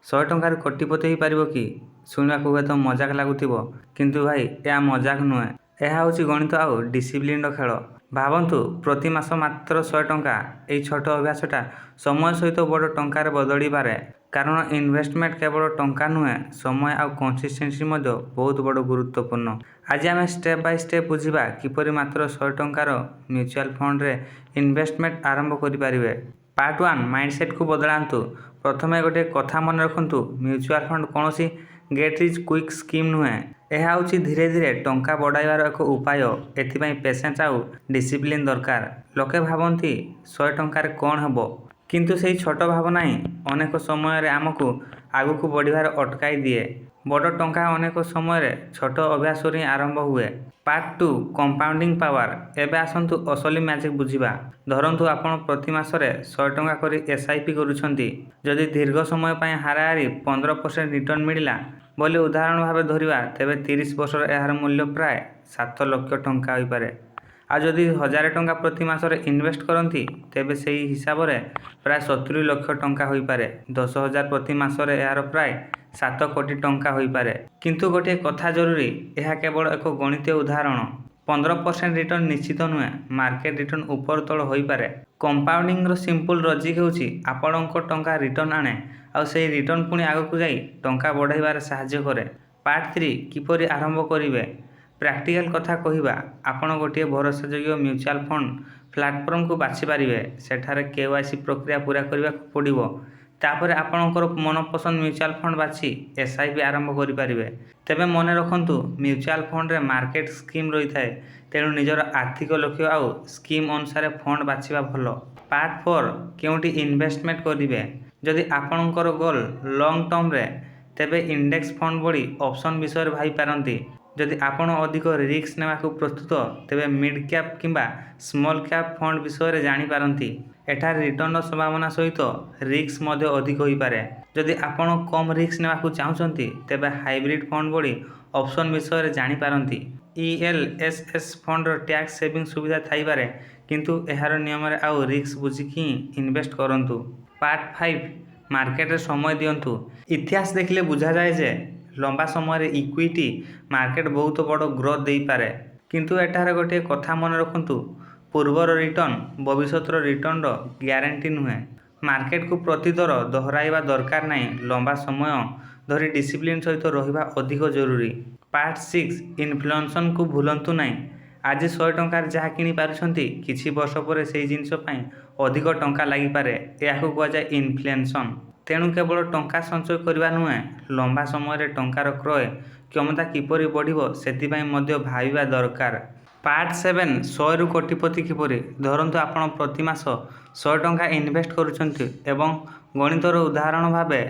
100 ଟଙ୍କାରେ କୋଟିପତି ହୋଇପାରିବ କି? ଶୁଣିବାକୁ ହୁଏତ ମଜାକ ଲାଗୁଥିବ, କିନ୍ତୁ ଭାଇ ଏହା ମଜାକ ନୁହେଁ। ଏହା ହେଉଛି ଗଣିତ ଆଉ ଡିସିପ୍ଲିନର ଖେଳ। ଭାବନ୍ତୁ, ପ୍ରତି ମାସ ମାତ୍ର 100 ଟଙ୍କା। ଏହି ଛୋଟ ଅଭ୍ୟାସଟା ସମୟ ସହିତ ବଡ଼ ଟଙ୍କାରେ ବଦଳିପାରେ। କାରଣ ଇନଭେଷ୍ଟମେଣ୍ଟ କେବଳ ଟଙ୍କା ନୁହେଁ, ସମୟ ଆଉ କନସିଷ୍ଟେନ୍ସି ମଧ୍ୟ ବହୁତ ବଡ଼ ଗୁରୁତ୍ୱପୂର୍ଣ୍ଣ। ଆଜି ଆମେ ଷ୍ଟେପ୍ ବାଇ ଷ୍ଟେପ୍ ବୁଝିବା କିପରି ମାତ୍ର 100 ଟଙ୍କାର ମ୍ୟୁଚୁଆଲ ଫଣ୍ଡରେ ଇନଭେଷ୍ଟମେଣ୍ଟ ଆରମ୍ଭ କରିପାରିବେ। ପାର୍ଟ 1 ମାଇଣ୍ଡସେଟ୍କୁ ବଦଳାନ୍ତୁ। ପ୍ରଥମେ ଗୋଟିଏ କଥା ମନେ ରଖନ୍ତୁ, ମ୍ୟୁଚୁଆଲ ଫଣ୍ଡ କୌଣସି ଗେଟ୍ ରିଚ୍ କ୍ୱିକ୍ ସ୍କିମ୍ ନୁହେଁ। ଏହା ହେଉଛି ଧୀରେ ଧୀରେ ଟଙ୍କା ବଢ଼ାଇବାର ଏକ ଉପାୟ। ଏଥିପାଇଁ ପେସେନ୍ସ ଆଉ ଡିସିପ୍ଲିନ୍ ଦରକାର। ଲୋକେ ଭାବନ୍ତି 100 ଟଙ୍କାରେ କ'ଣ ହେବ, କିନ୍ତୁ ସେହି ଛୋଟ ଭାବନା ହିଁ ଅନେକ ସମୟରେ ଆମକୁ ଆଗକୁ ବଢ଼ିବାରେ ଅଟକାଇ ଦିଏ। ବଡ଼ ଟଙ୍କା ଅନେକ ସମୟରେ ଛୋଟ ଅଭ୍ୟାସରୁ ହିଁ ଆରମ୍ଭ ହୁଏ। Part 2 compounding power. ଏବେ ଆସନ୍ତୁ ଅସଲି ମ୍ୟାଜିକ୍ ବୁଝିବା। ଧରନ୍ତୁ ଆପଣ ପ୍ରତି ମାସରେ 100 ଟଙ୍କା କରି SIP କରୁଛନ୍ତି। ଯଦି ଦୀର୍ଘ ସମୟ ପାଇଁ ହାରାହାରି 15% ରିଟର୍ଣ୍ଣ ମିଳିଲା ବୋଲି ଉଦାହରଣ ଭାବେ ଧରିବା, ତେବେ 30 ବର୍ଷରେ ଏହାର ମୂଲ୍ୟ ପ୍ରାୟ 7 ଲକ୍ଷ ଟଙ୍କା ହୋଇପାରେ। ଆଉ ଯଦି 1000 ଟଙ୍କା ପ୍ରତି ମାସରେ ଇନଭେଷ୍ଟ କରନ୍ତି, ତେବେ ସେହି ହିସାବରେ ପ୍ରାୟ 70 ଲକ୍ଷ ଟଙ୍କା ହୋଇପାରେ। 10,000 ପ୍ରତି ମାସରେ ଏହାର ପ୍ରାୟ 7 କୋଟି ଟଙ୍କା ହୋଇପାରେ। କିନ୍ତୁ ଗୋଟିଏ କଥା ଜରୁରୀ, ଏହା କେବଳ ଏକ ଗଣିତୀୟ ଉଦାହରଣ। 15% ରିଟର୍ଣ୍ଣ ନିଶ୍ଚିତ ନୁହେଁ। ମାର୍କେଟ ରିଟର୍ଣ୍ଣ ଉପର ତଳ ହୋଇପାରେ। କମ୍ପାଉଣ୍ଡିଂର ସିମ୍ପଲ୍ ଲଜିକ୍ ହେଉଛି ଆପଣଙ୍କ ଟଙ୍କା ରିଟର୍ଣ୍ଣ ଆଣେ, ଆଉ ସେହି ରିଟର୍ଣ୍ଣ ପୁଣି ଆଗକୁ ଯାଇ ଟଙ୍କା ବଢ଼ାଇବାରେ ସାହାଯ୍ୟ କରେ। ପାର୍ଟ 3 କିପରି ଆରମ୍ଭ କରିବେ। ପ୍ରାକ୍ଟିକାଲ କଥା କହିବା, ଆପଣ ଗୋଟିଏ ଭରସାଯୋଗ୍ୟ ମ୍ୟୁଚୁଆଲ ଫଣ୍ଡ ପ୍ଲାଟଫର୍ମକୁ ବାଛିପାରିବେ। ସେଠାରେ KYC ପ୍ରକ୍ରିୟା ପୂରା କରିବାକୁ ପଡ଼ିବ। ତାପରେ ଆପଣଙ୍କର ମନପସନ୍ଦ ମ୍ୟୁଚୁଆଲ ଫଣ୍ଡ ବାଛି SIP ଆରମ୍ଭ କରିପାରିବେ। ତେବେ ମନେ ରଖନ୍ତୁ, ମ୍ୟୁଚୁଆଲ ଫଣ୍ଡରେ ମାର୍କେଟ ସ୍କିମ୍ ରହିଥାଏ, ତେଣୁ ନିଜର ଆର୍ଥିକ ଲକ୍ଷ୍ୟ ଆଉ ସ୍କିମ୍ ଅନୁସାରେ ଫଣ୍ଡ ବାଛିବା ଭଲ। ପାର୍ଟ 4 କେଉଁଠି ଇନଭେଷ୍ଟମେଣ୍ଟ କରିବେ। ଯଦି ଆପଣଙ୍କର ଗୋଲ୍ ଲଙ୍ଗ୍ ଟର୍ମରେ, ତେବେ ଇଣ୍ଡେକ୍ସ ଫଣ୍ଡ ଭଳି ଅପସନ୍ ବିଷୟରେ ଭାବିପାରନ୍ତି। ଯଦି ଆପଣ ଅଧିକ ରିସ୍କ ନେବାକୁ ପ୍ରସ୍ତୁତ, ତେବେ ମିଡ୍ କ୍ୟାପ୍ କିମ୍ବା ସ୍ମଲ୍ କ୍ୟାପ୍ ଫଣ୍ଡ ବିଷୟରେ ଜାଣିପାରନ୍ତି। ଏଠାରେ ରିଟର୍ଣ୍ଣର ସମ୍ଭାବନା ସହିତ ରିସ୍କ ମଧ୍ୟ ଅଧିକ ହୋଇପାରେ। ଯଦି ଆପଣ କମ୍ ରିସ୍କ ନେବାକୁ ଚାହୁଁଛନ୍ତି, ତେବେ ହାଇବ୍ରିଡ୍ ଫଣ୍ଡ ଭଳି ଅପସନ୍ ବିଷୟରେ ଜାଣିପାରନ୍ତି। ELSS ଫଣ୍ଡର ଟ୍ୟାକ୍ସ ସେଭିଂ ସୁବିଧା ଥାଇପାରେ, କିନ୍ତୁ ଏହାର ନିୟମରେ ଆଉ ରିସ୍କ ବୁଝିକି ହିଁ ଇନଭେଷ୍ଟ କରନ୍ତୁ। ପାର୍ଟ 5 ମାର୍କେଟରେ ସମୟ ଦିଅନ୍ତୁ। ଇତିହାସ ଦେଖିଲେ ବୁଝାଯାଏ ଯେ ଲମ୍ବା ସମୟରେ ଇକ୍ୱିଟି ମାର୍କେଟ ବହୁତ ବଡ଼ ଗ୍ରୋଥ୍ ଦେଇପାରେ। କିନ୍ତୁ ଏଠାରେ ଗୋଟିଏ କଥା ମନେ ରଖନ୍ତୁ, ପୂର୍ବର ରିଟର୍ଣ୍ଣ ଭବିଷ୍ୟତର ରିଟର୍ଣ୍ଣର ଗ୍ୟାରେଣ୍ଟି ନୁହେଁ। ମାର୍କେଟକୁ ପ୍ରତିଥର ଦୋହରାଇବା ଦରକାର ନାହିଁ। ଲମ୍ବା ସମୟ ଧରି ଡିସିପ୍ଲିନ୍ ସହିତ ରହିବା ଅଧିକ ଜରୁରୀ। ପାର୍ଟ 6 ଇନଫ୍ଲେସନକୁ ଭୁଲନ୍ତୁ ନାହିଁ। ଆଜି 100 ଟଙ୍କାରେ ଯାହା କିଣି ପାରୁଛନ୍ତି, କିଛି ବର୍ଷ ପରେ ସେହି ଜିନିଷ ପାଇଁ ଅଧିକ ଟଙ୍କା ଲାଗିପାରେ। ଏହାକୁ କୁହାଯାଏ ଇନଫ୍ଲେସନ୍। ତେଣୁ କେବଳ ଟଙ୍କା ସଞ୍ଚୟ କରିବା ନୁହେଁ, ଲମ୍ବା ସମୟରେ ଟଙ୍କାର କ୍ରୟ କ୍ଷମତା କିପରି ବଢ଼ିବ ସେଥିପାଇଁ ମଧ୍ୟ ଭାବିବା ଦରକାର। ପାର୍ଟ 7 100ରୁ କୋଟିପତି କିପରି। ଧରନ୍ତୁ ଆପଣ ପ୍ରତି ମାସ 100 ଟଙ୍କା ଇନଭେଷ୍ଟ କରୁଛନ୍ତି ଏବଂ ଗଣିତର ଉଦାହରଣ ଭାବେ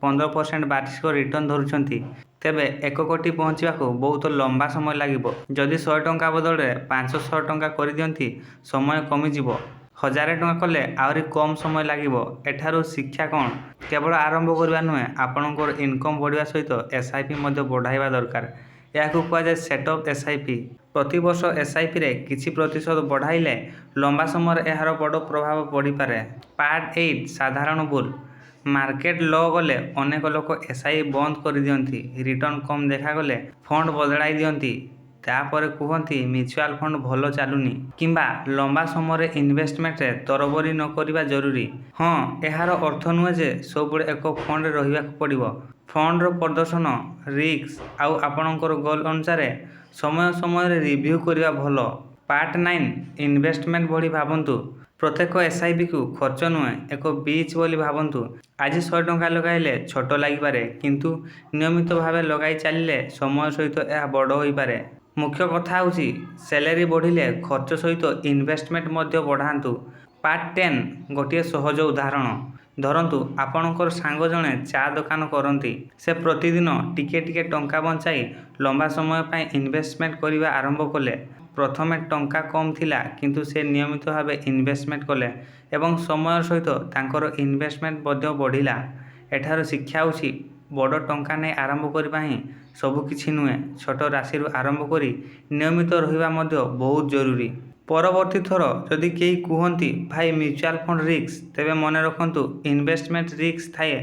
15% ବାର୍ଷିକ ରିଟର୍ଣ୍ଣ ଧରୁଛନ୍ତି। ତେବେ 1 କୋଟି ପହଞ୍ଚିବାକୁ ବହୁତ ଲମ୍ବା ସମୟ ଲାଗିବ। ଯଦି 100 ଟଙ୍କା ବଦଳରେ 500 ଟଙ୍କା କରିଦିଅନ୍ତି, ସମୟ କମିଯିବ। 1000 ଟଙ୍କା କଲେ ଆହୁରି କମ୍ ସମୟ ଲାଗିବ। ଏଠାରୁ ଶିକ୍ଷା କ'ଣ? କେବଳ ଆରମ୍ଭ କରିବା ନୁହେଁ, ଆପଣଙ୍କର ଇନକମ୍ ବଢ଼ିବା ସହିତ SIP ମଧ୍ୟ ବଢ଼ାଇବା ଦରକାର। ଏହାକୁ କୁହାଯାଏ ସେଟ୍ଅପ୍ SIP। ପ୍ରତିବର୍ଷ SIPରେ କିଛି ପ୍ରତିଶତ ବଢ଼ାଇଲେ ଲମ୍ବା ସମୟରେ ଏହାର ବଡ଼ ପ୍ରଭାବ ପଡ଼ିପାରେ। ପାର୍ଟ 8 ସାଧାରଣ ଭୁଲ। ମାର୍କେଟ ଲୋ ଗଲେ ଅନେକ ଲୋକ SIP ବନ୍ଦ କରିଦିଅନ୍ତି। ରିଟର୍ଣ୍ଣ କମ୍ ଦେଖାଗଲେ ଫଣ୍ଡ ବଦଳାଇ ଦିଅନ୍ତି। ତାପରେ କୁହନ୍ତି ମ୍ୟୁଚୁଆଲ ଫଣ୍ଡ ଭଲ ଚାଲୁନି କିମ୍ବା ଲମ୍ବା ସମୟରେ ଇନଭେଷ୍ଟମେଣ୍ଟରେ ତରବରି ନ କରିବା ଜରୁରୀ। ହଁ, ଏହାର ଅର୍ଥ ନୁହେଁ ଯେ ସବୁବେଳେ ଏକ ଫଣ୍ଡରେ ରହିବାକୁ ପଡ଼ିବ। ଫଣ୍ଡର ପ୍ରଦର୍ଶନ, ରିସ୍କ ଆଉ ଆପଣଙ୍କର ଗୋଲ୍ ଅନୁସାରେ ସମୟ ସମୟରେ ରିଭ୍ୟୁ କରିବା ଭଲ। ପାର୍ଟ 9 ଇନଭେଷ୍ଟମେଣ୍ଟ ଭଳି ଭାବନ୍ତୁ। ପ୍ରତ୍ୟେକ SIPକୁ ଖର୍ଚ୍ଚ ନୁହେଁ, ଏକ ବିଚ୍ ବୋଲି ଭାବନ୍ତୁ। ଆଜି 100 ଟଙ୍କା ଲଗାଇଲେ ଛୋଟ ଲାଗିପାରେ, କିନ୍ତୁ ନିୟମିତ ଭାବେ ଲଗାଇ ଚାଲିଲେ ସମୟ ସହିତ ଏହା ବଡ଼ ହୋଇପାରେ। ମୁଖ୍ୟ କଥା ହେଉଛି, ସେଲେରୀ ବଢ଼ିଲେ ଖର୍ଚ୍ଚ ସହିତ ଇନଭେଷ୍ଟମେଣ୍ଟ ମଧ୍ୟ ବଢ଼ାନ୍ତୁ। ପାର୍ଟ 10 ଗୋଟିଏ ସହଜ ଉଦାହରଣ। ଧରନ୍ତୁ ଆପଣଙ୍କର ସାଙ୍ଗ ଜଣେ ଚା' ଦୋକାନ କରନ୍ତି। ସେ ପ୍ରତିଦିନ ଟିକେ ଟିକେ ଟଙ୍କା ବଞ୍ଚାଇ ଲମ୍ବା ସମୟ ପାଇଁ ଇନଭେଷ୍ଟମେଣ୍ଟ କରିବା ଆରମ୍ଭ କଲେ। ପ୍ରଥମେ ଟଙ୍କା କମ୍ ଥିଲା, କିନ୍ତୁ ସେ ନିୟମିତ ଭାବେ ଇନଭେଷ୍ଟମେଣ୍ଟ କଲେ ଏବଂ ସମୟ ସହିତ ତାଙ୍କର ଇନଭେଷ୍ଟମେଣ୍ଟ ମଧ୍ୟ ବଢ଼ିଲା। ଏଠାରୁ ଶିକ୍ଷା ହେଉଛି, ବଡ଼ ଟଙ୍କା ନେଇ ଆରମ୍ଭ କରିବା ହିଁ ସବୁକିଛି ନୁହେଁ। ଛୋଟ ରାଶିରୁ ଆରମ୍ଭ କରି ନିୟମିତ ରହିବା ମଧ୍ୟ ବହୁତ ଜରୁରୀ। ପରବର୍ତ୍ତୀ ଥର ଯଦି କେହି କୁହନ୍ତି ଭାଇ ମ୍ୟୁଚୁଆଲ ଫଣ୍ଡ ରିସ୍କ, ତେବେ ମନେ ରଖନ୍ତୁ ଇନଭେଷ୍ଟମେଣ୍ଟ ରିସ୍କ ଥାଏ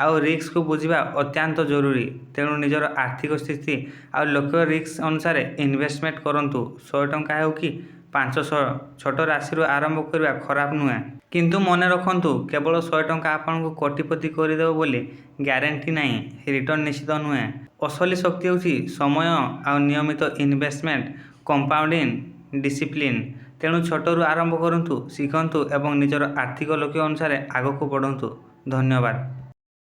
ଆଉ ରିସ୍କକୁ ବୁଝିବା ଅତ୍ୟନ୍ତ ଜରୁରୀ। ତେଣୁ ନିଜର ଆର୍ଥିକ ସ୍ଥିତି ଆଉ ଲକ୍ଷ୍ୟ ରିସ୍କ ଅନୁସାରେ ଇନଭେଷ୍ଟମେଣ୍ଟ କରନ୍ତୁ। 100 ଟଙ୍କା ହେଉ କି 500, ଛୋଟ ରାଶିରୁ ଆରମ୍ଭ କରିବା ଖରାପ ନୁହେଁ। କିନ୍ତୁ ମନେ ରଖନ୍ତୁ, କେବଳ 100 ଟଙ୍କା ଆପଣଙ୍କୁ କୋଟିପତି କରିଦେବ ବୋଲି ଗ୍ୟାରେଣ୍ଟି ନାହିଁ। ରିଟର୍ଣ୍ଣ ନିଶ୍ଚିତ ନୁହେଁ। ଅସଲି ଶକ୍ତି ହେଉଛି ସମୟ ଆଉ ନିୟମିତ ଇନଭେଷ୍ଟମେଣ୍ଟ, କମ୍ପାଉଣ୍ଡିଂ ଡିସିପ୍ଲିନ୍। ତେଣୁ ଛୋଟରୁ ଆରମ୍ଭ କରନ୍ତୁ, ଶିଖନ୍ତୁ ଏବଂ ନିଜର ଆର୍ଥିକ ଲକ୍ଷ୍ୟ ଅନୁସାରେ ଆଗକୁ ବଢ଼ନ୍ତୁ। ଧନ୍ୟବାଦ।